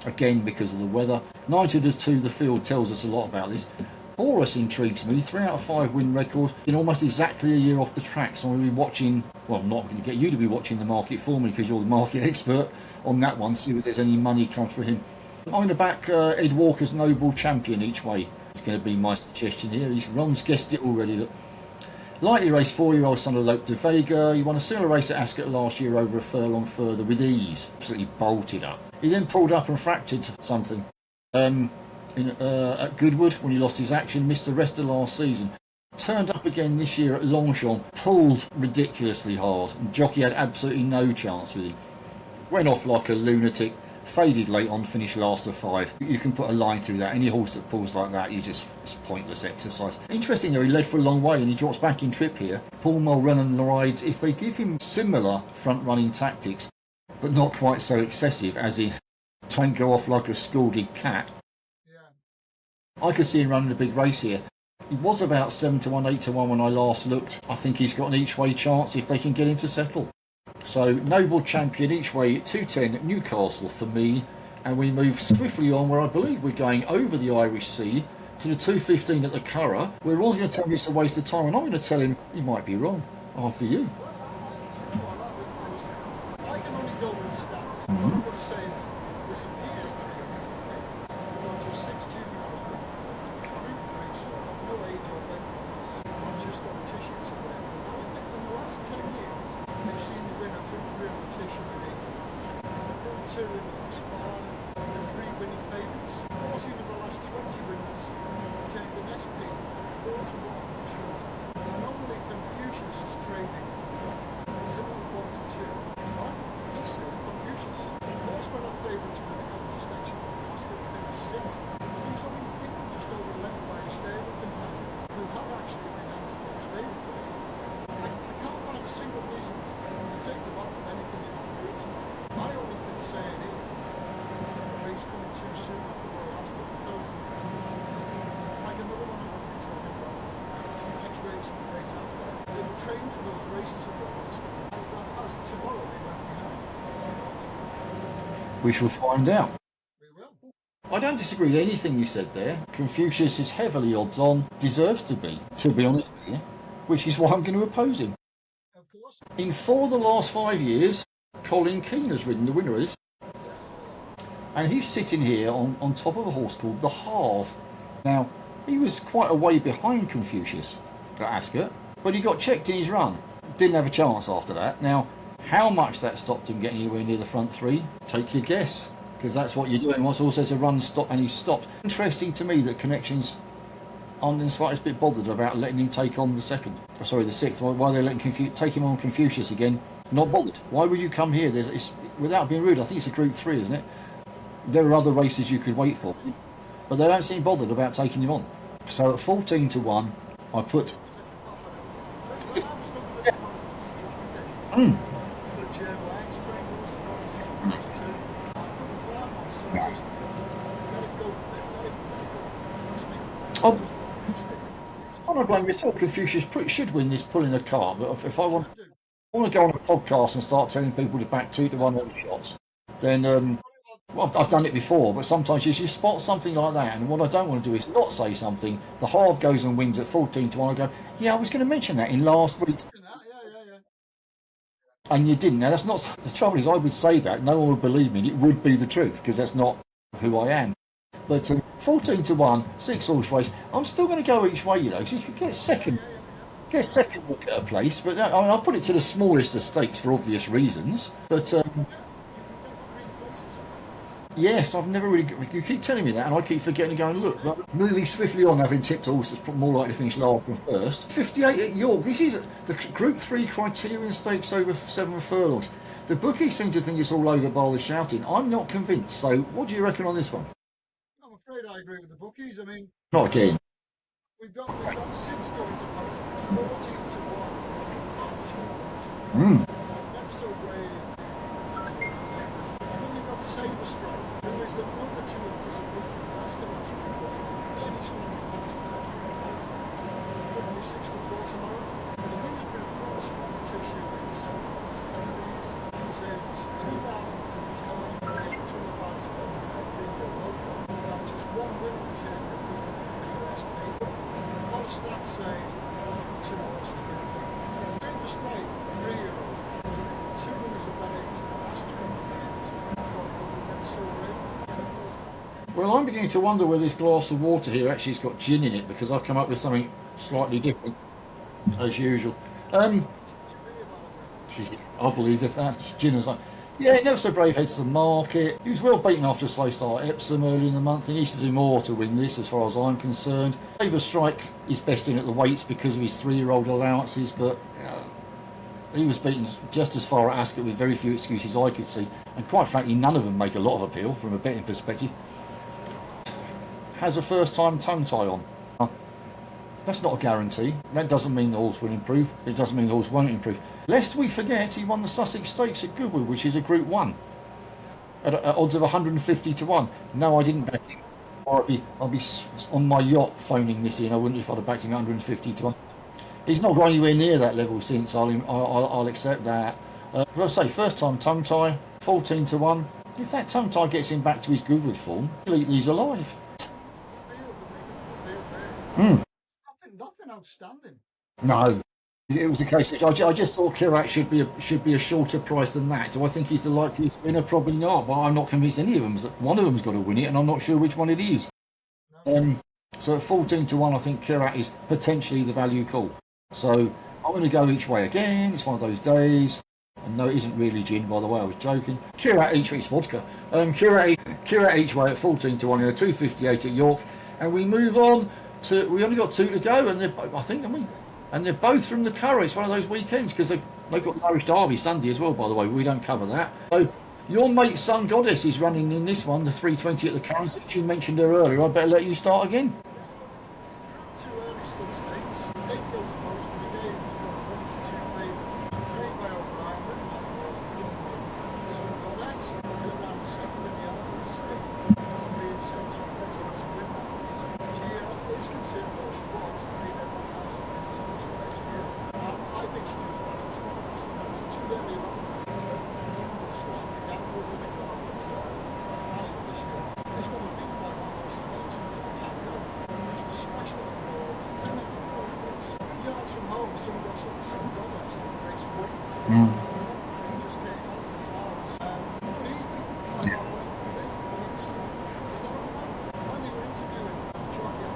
Again, because of the weather. 90-2 the field tells us a lot about this. Horus intrigues me. 3 out of 5 win record in almost exactly a year off the track. So I'm going to be watching. Well, I'm not going to get you to be watching the market for me because you're the market expert on that one. See if there's any money comes for him. I'm going to back Ed Walker's Noble Champion each way. It's going to be my suggestion here. Ron's guessed it already. Look. Lightly raced 4-year-old son of Lope de Vega. He won a similar race at Ascot last year over a furlong further with ease. Absolutely bolted up. He then pulled up and fractured something. At Goodwood when he lost his action, missed the rest of last season. Turned up again this year at Longchamp, pulled ridiculously hard, and jockey had absolutely no chance with him. Went off like a lunatic, faded late on, finished last of 5. You can put a line through that. Any horse that pulls like that, it's pointless exercise. Interesting though, he led for a long way and he drops back in trip here. Paul Mulrennan rides, if they give him similar front running tactics, but not quite so excessive as in don't go off like a scalded cat, I could see him running a big race here. He was about 7-1, 8-1 when I last looked. I think he's got an each way chance if they can get him to settle. So Noble Champion each way at 210 Newcastle for me, and we move swiftly on where I believe we're going over the Irish Sea to the 215 at the Curragh. We're all going to tell me it's a waste of time, and I'm going to tell him he might be wrong. For you. I can only go with stats. What I'm going to say is this appears to be a good pick. Just 6 juveniles, no age or weapons. I've just got a tissue to wear. In the last 10 years, we've seen the winner from real tissue in 18. The front 2 in the last 5, and 3 winning favourites. 14 of the last 20 winners take the SP, 4-1 short. Normally Confucius is trading. He's about 1-2. He said Confucius. Of course, when I favourite to win the contest section, last week finished 6th. He was only beaten just over left by a stable companion who had actually been Antipode's favourite. I can't find a single reason to take them off with anything in that route. My only concern is the race coming too soon after Royal Ascot because, like another one I'm going to be talking about, next race and the race after, they will train for those races at Royal Ascot. As tomorrow they went behind. We shall find out. We will. I don't disagree with anything you said there. Confucius is heavily odds on, deserves to be honest with you, which is why I'm going to oppose him. Of course. In 4 of the last 5 years, Colin Keane has ridden the winner of this. And he's sitting here on top of a horse called the Halve. Now, he was quite a way behind Confucius at Ascot, but he got checked in his run. Didn't have a chance after that. Now, how much that stopped him getting anywhere near the front 3, take your guess, because that's what you're doing. Once also says a run stop and he stopped. Interesting to me that Connections aren't in the slightest bit bothered about letting him take on the 6th. Why are they letting take him on Confucius again? Not bothered. Why would you come here? Without being rude, I think it's a Group 3, isn't it? There are other races you could wait for, but they don't seem bothered about taking him on. So at 14-1, I put. I don't blame you at all. Confucius should win this pulling a car, but if I want to go on a podcast and start telling people to back 2-1 on shots, then well, I've done it before, but sometimes you spot something like that, and what I don't want to do is not say something. The Halve goes and wins at 14-1. I go, yeah, I was going to mention that in last week. And you didn't. Now, that's not the trouble. Is I would say that no one would believe me. And it would be the truth because that's not who I am. But 14-1, 6 horse race. I'm still going to go each way, you know. So you could get second look at a place. But I mean, I'll put it to the smallest of stakes for obvious reasons. But yes, I've never really. You keep telling me that, and I keep forgetting to go and look. But moving swiftly on, having tipped a horse that's more likely to finish last than first. 58 at York. This is the Group 3 Criterion Stakes over 7 furlongs. The bookies seem to think it's all over by the shouting. I'm not convinced. So, what do you reckon on this one? I'm afraid I agree with the bookies. I mean, not again. we've got six going to post. It's 14 to 1. Not too much. Mm. Never so brave. And then you've got Sabre Strike, who is another two of disappointing Alaska last week. Any sort of concentration. Only 6 to 4 tomorrow. And the winner's been Frost competition in 7 last Kennedy's. It says 2010, 25 bingo local. And just one winner returned at the US paper. A lot of stats say two lost against it. Sabre Strike, 3-year-old. Two winners of that age in the last 20 years. Never so brave. Well, I'm beginning to wonder whether this glass of water here actually has got gin in it, because I've come up with something slightly different, as usual. I believe if that's gin is like. Yeah, Never So Brave heads to the market. He was well beaten after a slow start at Epsom early in the month. He needs to do more to win this, as far as I'm concerned. Sabre Strike is best in at the weights because of his 3-year-old allowances, but he was beaten just as far at Ascot with very few excuses I could see. And quite frankly, none of them make a lot of appeal from a betting perspective. Has a first-time tongue tie on. That's not a guarantee. That doesn't mean the horse will improve. It doesn't mean the horse won't improve. Lest we forget, he won the Sussex Stakes at Goodwood, which is a Group 1, at odds of 150 to 1. No, I didn't back him. Or I'll be on my yacht phoning this in. I wouldn't if I'd have backed him at 150 to 1. He's not got anywhere near that level since. I'll accept that. But I say, first-time tongue tie, 14 to 1. If that tongue tie gets him back to his Goodwood form, he's alive. Nothing outstanding. No, it was the case. I just thought Kirat should be a shorter price than that. Do I think he's the likeliest winner? Probably not. But I'm not convinced any of them. One of them's got to win it, and I'm not sure which one it is. So at 14 to 1, I think Kirat is potentially the value call. So I'm going to go each way again. It's one of those days. And no, it isn't really gin, by the way. I was joking. Kirat each way, it's vodka. Kirat each way at 14 to 1 in a 258 at York, and we move on. We only got 2 to go, and they're both from the Curragh. It's one of those weekends because they've got Irish Derby Sunday as well. By the way, we don't cover that. So your mate Sun Goddess is running in this one, the 320 at the Curragh, which you mentioned her earlier. I better let you start again. Two early stud stakes. 8 goes to most of the game. You've got 1 to 2 favourites. 3 by O'Brien, written by Sun Goddess. Who ran second in the Alpine State. Being sent to to win that. Is considered what she was to be their 1,000 winners for next year. I think she just ran into one of those too early on. Discussing the gambles and the development Ascot this year. This one would be quite almost an 8 Tango, which was smashed into the boards, 10 minutes before the race. Yards from home, some got some dollars in the race win. He just came out of the clouds. Easily, I can't wait for this. Is that all right? When they were interviewing Jockey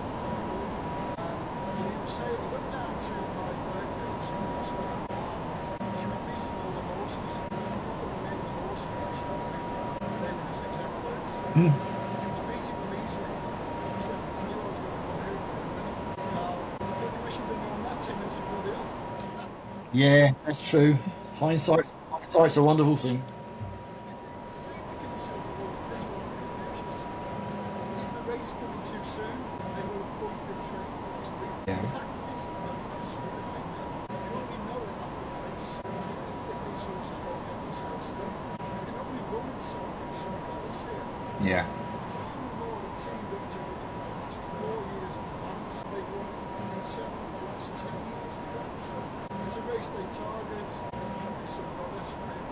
say we went down to my birthday to Moscow to be beating all the horses. I'm not going to name the horses that she got beaten. They were his exact words. She was beating them easily. He said, I knew I was going to come here and win it. I think we should have known that 10 minutes before the off. Yeah, that's true. Hindsight's a wonderful thing. It's the same thing can be said before this one. Is the race coming too soon? They will have both been trained for this week. Yeah. The fact is, that's not something they know. You only know it after the race. If these horses don't get themselves stuck. You can only run with some colours here. Yeah. I'm more a team victory in the last 4 years in advance. They've won in 7 of the last 10 years as well. So it's a race they target. Some goddess, maybe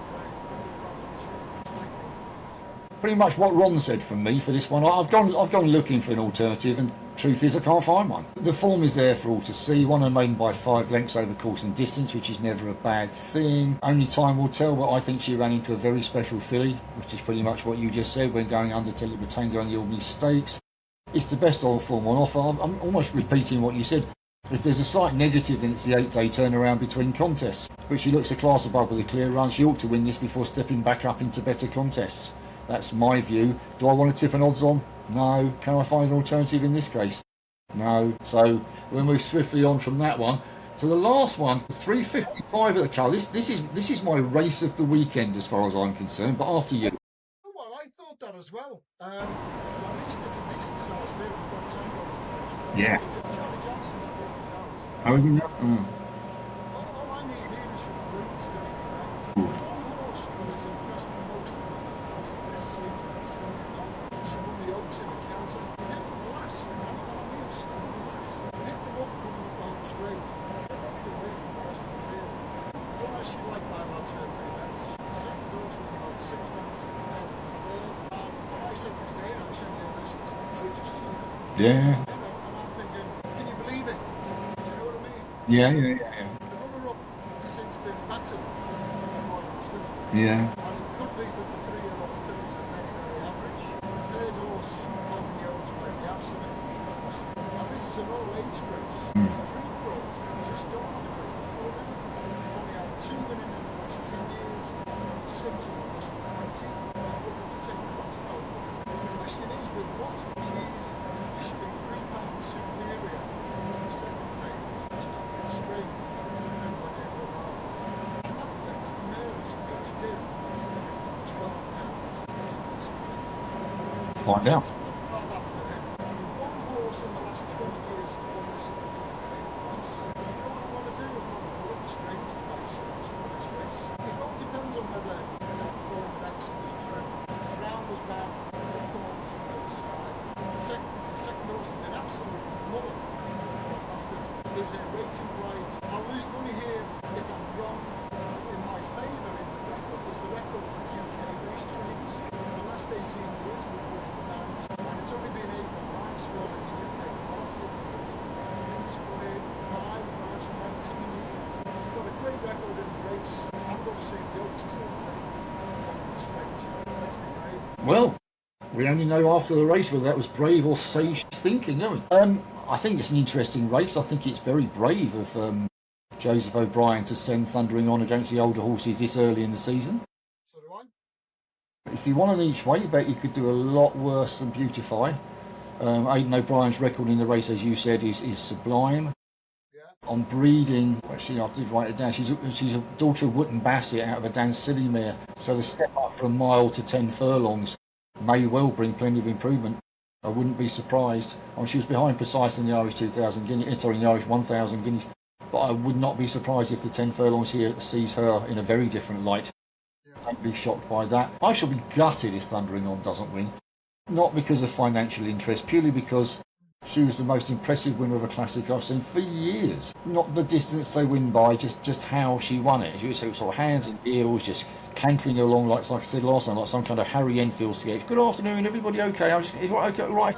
Pretty much what Ron said from me for this one. I've gone looking for an alternative, and truth is I can't find one. The form is there for all to see. Won and maiden by 5 lengths over course and distance, which is never a bad thing. Only time will tell, but I think she ran into a very special filly, which is pretty much what you just said when going under Telebatango on the Albany Stakes. It's the best old form on offer. I'm almost repeating what you said. If there's a slight negative, then it's the 8-day turnaround between contests, which she looks a class above with a clear run. She ought to win this before stepping back up into better contests. That's my view. Do I want to tip an odds on? No. Can I find an alternative in this case? No. So we'll move swiftly on from that one to the last one, 355 at the Curragh. This is my race of the weekend as far as I'm concerned. But after you. Well, I thought that as well. honestly, it's a decent sized field. We've got 10 dollars in the race. Yeah. Charlie Johnson at 50 hours. Oh, you know. All I need here is for the roots to be correct. One horse that has impressed me most this season is Thunder On. She won the Oaks in a canter. Hit from last. I mean, stunning last. Hit them up coming up the home straight. Walked away from the rest of the field. What I should like by about 2 or 3 lengths. The second horse was about 6 lengths ahead of the third. And I said to the day, I said, yeah, listen, we just see that. Yeah. You know, and I'm thinking, can you believe it? Do you know what I mean? Yeah. The runner-up has since been battered by the Royals, isn't it? Yeah. And it could be that the 3-year-old fillies are very, very average. Third horse on the Oaks played the absolute business. And this is an all-age race. Three pros just don't have a great record in it. They've only had 2 winning in the last 10 years, 6 in the last 20. They're looking to take the money home. The question is, with what? She should be 3 pounds superior to the second phase, which is not really straight. And that mare is going to give 12 pounds. That's a possibility. Find out. One horse in the last 20 years has won this in the price. Do you know what I want to do? I want to look straight to place for this race. It all depends on whether that form of action is true. The ground was bad, the corners on the other side. The second horse did an absolute mullet. Is a rating right. I'll lose money here if I'm wrong. In my favour in the record is the record of UK race trains. In the last 18 years we've won 9, and it's only been 8 or 9 scored in the UK basket. He's won 5 in the last 19 years. We've got a great record in the race. I'm going to say the Oaks is overrated. Strange. Makes me brave. Well, we only know after the race whether that was brave or sage thinking, don't we? I think it's an interesting race. I think it's very brave of Joseph O'Brien to send Thundering On against the older horses this early in the season. So do I. If you won an each way, you bet you could do a lot worse than Beautify. Aidan O'Brien's record in the race, as you said, is sublime. Yeah. On breeding, actually I did write it down, she's a daughter of Wootton Bassett out of a Dan Silly mare. So the step up from a mile to 10 furlongs may well bring plenty of improvement. I wouldn't be surprised. She was behind Precise in the Irish 2000 guineas, sorry, in the Irish 1000 guineas. But I would not be surprised if the 10 furlongs here sees her in a very different light. Yeah. Don't be shocked by that. I shall be gutted if Thundering On doesn't win. Not because of financial interest, purely because she was the most impressive winner of a classic I've seen for years. Not the distance they win by, just how she won it. She was sort of hands and heels, just cantering along like I said last time, like some kind of Harry Enfield sketch. Good afternoon, everybody. Okay, right.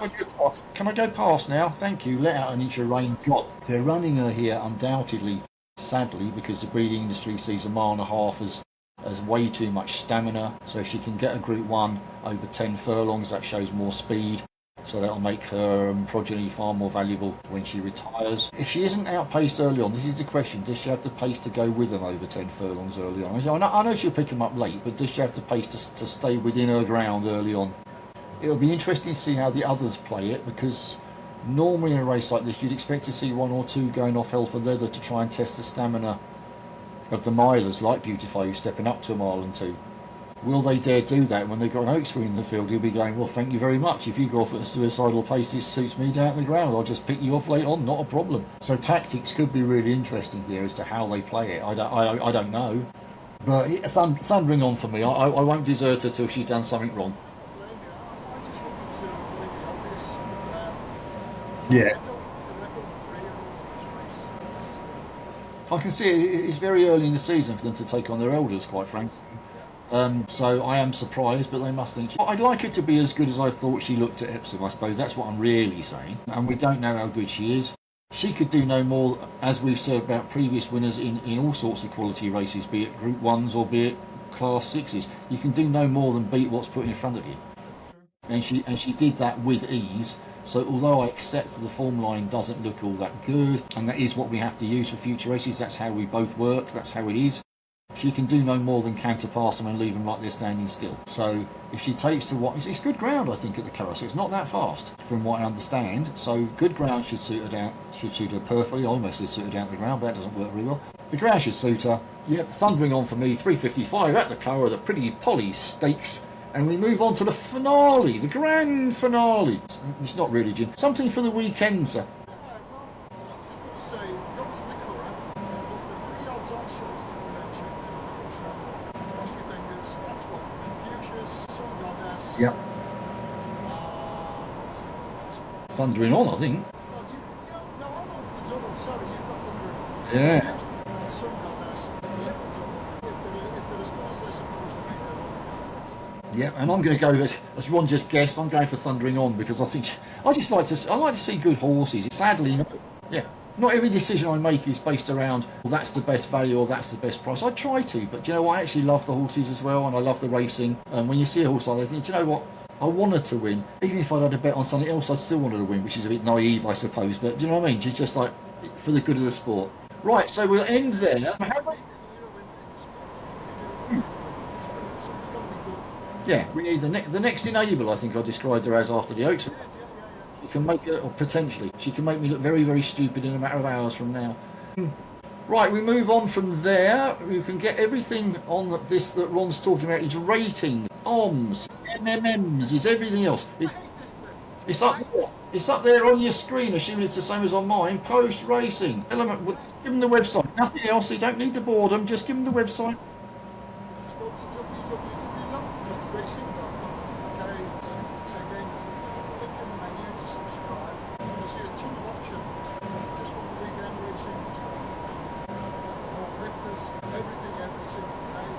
Can I go past now? Thank you. Let out an inch of rain. God, they're running her here undoubtedly, sadly, because the breeding industry sees a mile and a half as way too much stamina. So if she can get a Group 1 over 10 furlongs, that shows more speed. So that'll make her progeny far more valuable when she retires. If she isn't outpaced early on, this is the question, does she have the pace to go with them over 10 furlongs early on? I know she'll pick them up late, but does she have the pace to stay within her ground early on? It'll be interesting to see how the others play it, because normally in a race like this you'd expect to see 1 or 2 going off hell for leather to try and test the stamina of the milers, like Beautify, who's stepping up to a mile and 2. Will they dare do that when they've got an Oaks win in the field? He'll be going, well, thank you very much. If you go off at a suicidal pace, this suits me down to the ground. I'll just pick you off late on, not a problem. So tactics could be really interesting here as to how they play it. I don't know. But Thundering On for me. I won't desert her till she's done something wrong. I just wanted to believe the obvious. Yeah. I don't want the record of 3-year-olds in this race. I can see it's very early in the season for them to take on their elders, quite frankly. So I am surprised, but they must think... I'd like her to be as good as I thought she looked at Epsom, I suppose. That's what I'm really saying. And we don't know how good she is. She could do no more, as we've said about previous winners in all sorts of quality races, be it Group 1s or be it Class 6s. You can do no more than beat what's put in front of you. And she did that with ease. So although I accept the form line doesn't look all that good, and that is what we have to use for future races, that's how we both work, that's how it is. She can do no more than counter pass them and leave them like they're standing still. So if she takes to what... It's good ground, I think, at the Curragh, so it's not that fast, from what I understand. So good ground should suit her perfectly. Almost suit her down to the ground, but that doesn't work very well. The ground should suit her. Yep, Thundering On for me, 355 at the Curragh, the pretty Polly Stakes. And we move on to the finale, the grand finale. It's not really, Jim. Something for the weekend, sir. Yeah, well, just want to say, got to the colour, but the 3 odds-on shots that we mentioned, cross your fingers, that's what, Confucius, Sun Goddess, Yep. Thundering on, I think. well, no, I'm on for the double, sorry, you've got Thundering on. Yeah. And Sun Goddess, a little double, if they're as good as they're supposed to be, they're all. Yeah, and I'm going to go as Ron just guessed. I'm going for Thundering On because I think I like to see good horses. Sadly, not every decision I make is based around well, that's the best value or that's the best price. I try to, but do you know what? I actually love the horses as well, and I love the racing. And when you see a horse like that, I think, do you know what? I wanted to win. Even if I'd had a bet on something else, I'd still wanted to win, which is a bit naive, I suppose. But do you know what I mean? It's just like for the good of the sport. Right, so we'll end there. Yeah, we need the next enable. I think I described her as after the Oaks. She can make it, or potentially, she can make me look very, very stupid in a matter of hours from now. Right, we move on from there. You can get everything on this that Ron's talking about. It's rating, OMS, MMMs, is everything else. It's up there. It's up there on your screen, assuming it's the same as on mine. Post racing element. Give them the website. Nothing else. You don't need the boredom. Just give them the website. Just go to www.racing.co.uk. So again, click in the menu to subscribe. You'll see a ton of options. Just want the weekend racing, lifters, everything every single day.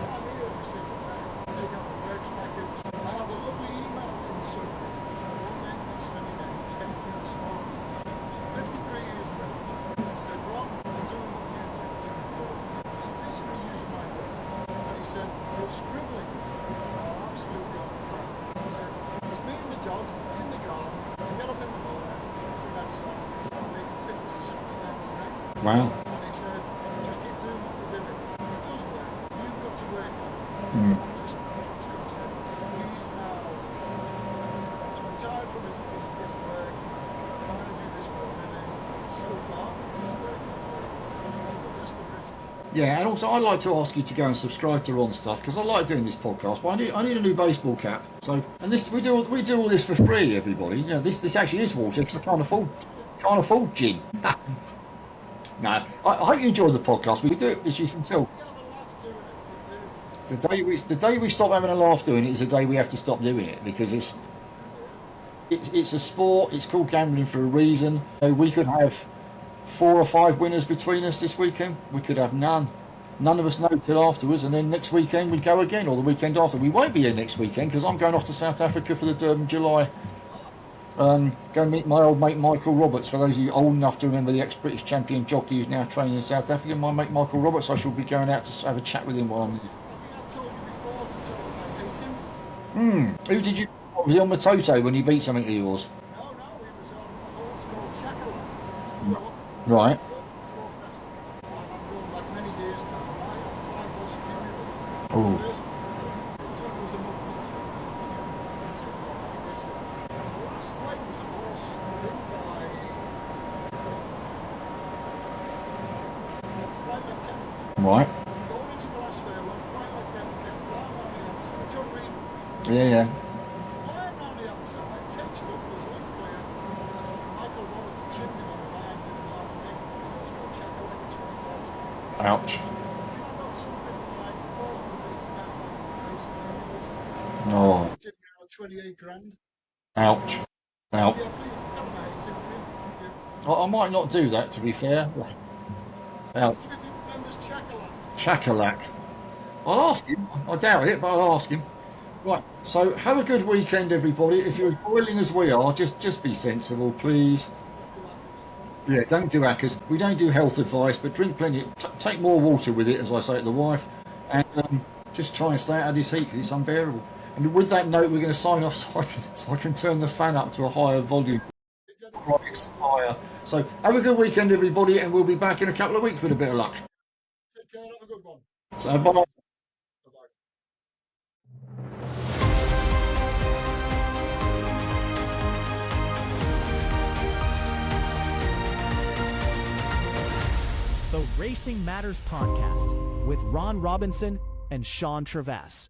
I'm here every single day. Take out the works package. I have a lovely email from somebody. I won't name my sunny name. It came from this morning. 53 years ago. He said, Ron, I'm doing what you're doing. He's basically using my book. And he said, you're scribbling. Oh, absolutely on fire. He said, it's me and the dog in the garden. I get up in the morning, look outside. I'm making 50 to 70 pounds a day. Wow. And he said, just keep doing what you're doing. It does work. You've got to work on it. Just continue. He's now retired from his work. Trying to do this for a living. So far, he's working for the best of it. Yeah, and also I'd like to ask you to go and subscribe to Ron's stuff because I like doing this podcast. But I need a new baseball cap. So, and this we do all this for free, everybody. You know, this actually is water because I can't afford gin. No, I hope you enjoyed the podcast. We do it, as you can tell. We have a laugh doing it. We do. The day we stop having a laugh doing it is the day we have to stop doing it because it's a sport. It's called gambling for a reason. You know, we could have 4 or 5 winners between us this weekend. We could have none. None of us know till afterwards, and then next weekend we go again, or the weekend after. We won't be here next weekend because I'm going off to South Africa for the Durban July. Go and meet my old mate Michael Roberts. For those of you old enough to remember the ex-British champion jockey who's now training in South Africa, my mate Michael Roberts. I shall be going out to have a chat with him while I'm there. I think I told you before to tell him I hate him. Who did you? Was he on Matoto when he beat something of yours? No, he was on a horse called Chakala. Right. And I'm going back many years now. I have 5 horse accumulators. Oh. First one was a mud monster. The last fight was a horse ridden by flight lieutenant. Right. Going into the last fair, one flight lieutenant kept flying around the outside. John Reed. Yeah. Flying around the outside, takes it up, goes unclear. Michael Roberts chipped him on the line, didn't like the thing, but he goes for a check like a 20,000. Ouch. I got something like 480 pound race accumulators. Oh. I did get a 28 grand. Ouch. Ouch. Yeah, please, come on, it's in me. Thank you. I might not do that, to be fair. Ouch. See if you remembers Chakala. Chakalak. I'll ask him. I doubt it, but I'll ask him. Right. So have a good weekend, everybody. If you're as boiling as we are, just be sensible, please. Yeah, don't do hackers. We don't do health advice, but drink plenty. Take more water with it, as I say to the wife, and just try and stay out of this heat because it's unbearable. And with that note, we're going to sign off so I can turn the fan up to a higher volume. Right, higher. So have a good weekend, everybody, and we'll be back in a couple of weeks with a bit of luck. Take care, have a good one. So bye. Bye-bye. The Racing Matters Podcast with Ron Robinson and Sean Travass.